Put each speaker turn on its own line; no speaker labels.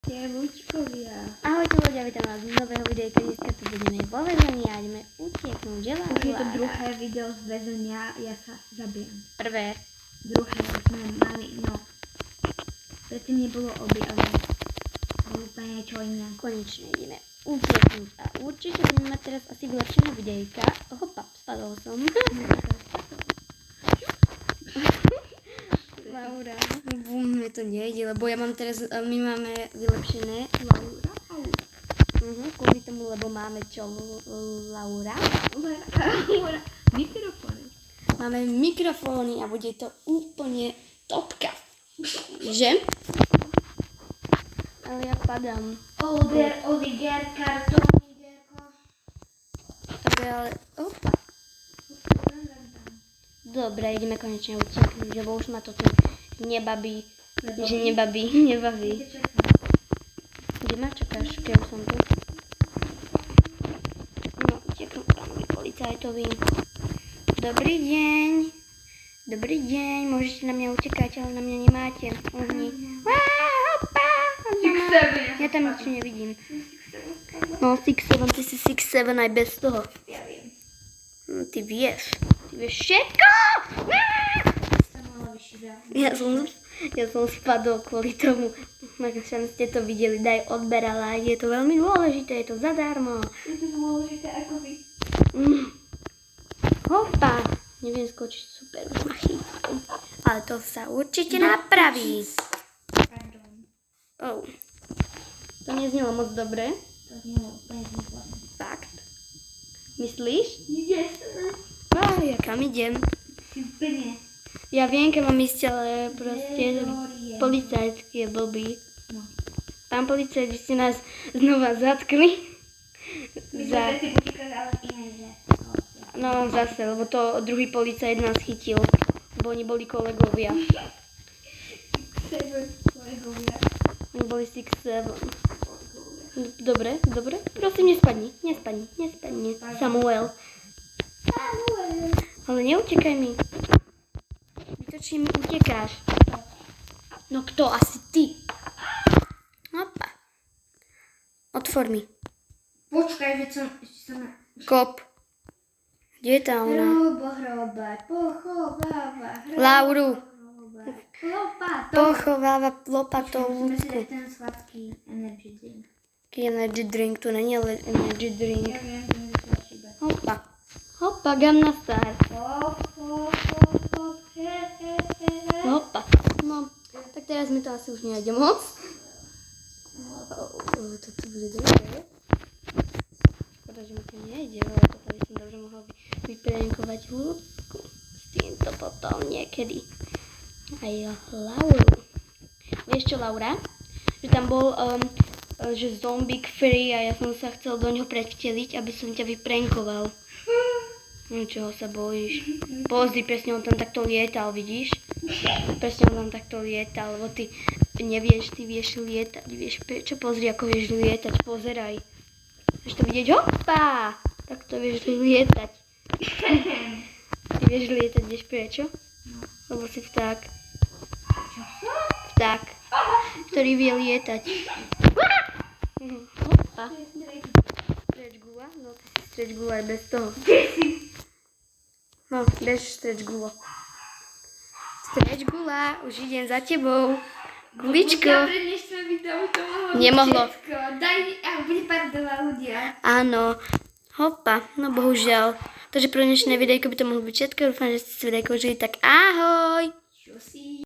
Ľuďkovia.
Ahojte ľudia, vítam vás z nového videjka. Dneska tu budeme vo väzení a ideme utieknúť.
Už je to druhé video z väzenia, ja sa zabijem.
Prvé.
Druhé už sme mali, no. Predtým nebolo obi, ale bolo úplne niečo iné.
Konečne ideme utieknúť a určite budeme mať teraz asi vylepšené videjka. Hopa, spadol som. Laura, mi to nejde, lebo ja mám teraz, my máme vylepšené
Laura.
kvôli tomu, lebo máme čo, Laura?
Laura. Mikrofóny.
Máme mikrofóny a bude to úplne topka. Že? Ale ja padám.
Oliger, kartóny, Gerko.
Ale, opa. Dobre, ideme konečne utieknúť, lebo už ma to tu nebaví. Nebaví. Kde ma čakáš, keď som tu? No, utieknú pánovi policajtovi. Dobrý deň. Dobrý deň, môžete na mňa utekať, ale na mňa nemáte. Uhni. Ja tam nič nevidím. No, 6'7", ty si 6'7" aj bez toho.
Ja viem.
No, ty vieš všetko! Ja som spadol kvôli tomu. Možno ste to videli, daj odberala. Je to veľmi dôležité, je to zadarmo.
Je to dôležité ako vy.
Hopa, neviem skočiť, super, už ma chytí. Ale to sa určite napraví.
Pardon.
Oh. To neznelo moc dobre.
To znelo úplne zúfalé.
Fakt. Myslíš?
Yes, sir.
Ja kam idem?
Si úplne.
Ja viem, keď mám ísť, ale proste policajt je blbý.
No.
Pán policajt, vy ste nás znova zatkli.
My sme si utekali, ale iné, že?
No zase, lebo to druhý policajt nás chytil. Lebo oni boli kolegovia.
6'7" kolegovia.
Oni boli 6'7". Dobre. Prosím, nespadni. Samuel. Ale neutekaj mi. Vytočne mi utekáš. No kto? Asi ty. Opa. Otvor mi.
Počkaj, veď som na...
Kop. Kde je tá ona?
Pochováva.
Lauru.
Lopatou.
Pochováva lopatou
Musíme si
ľudku.
dať ten sladký energy drink.
Taký energy drink, tu není energy drink.
Ja viem, že mi vyšla šiba.
Hopa, Gamma Star. Hopa. No, tak teraz mi to asi už nejde moc. To tu bude dobré. Škoda, že mi to nejde, ale toto by som dobre mohla vyprenkovať ľudku. S týmto potom niekedy. Aj Lauru. Vieš čo, Laura? Že tam bol že zombie free a ja som sa chcel do ňoho predvteliť, aby som ťa vyprenkoval. No čoho sa bojíš? Pozri, presne on tam takto lietal, vidíš? Presne on tam takto lietal, lebo ty nevieš, ty vieš lietať, vieš prečo? Pozri, ako vieš lietať, pozeraj. Vieš to vidieť? Hopa! Takto vieš lietať. Ty vieš lietať, vieš prečo? Lebo si vták. Vták, ktorý vie lietať. Hopa. Stretch gula? No ty si stretch gula aj bez toho. No, bež stretch gulo. Stretch gula, už idem za tebou. Guličko.
Ja pre dnešné video to mohlo byť
Nemohlo.
všetko. Daj, bude pardon ľudia.
Áno. Hopa, no bohužiaľ. Takže pre dnešné videjko by to mohlo byť všetko. Dúfam, že ste si videjko užili, tak ahoj.
Čo si?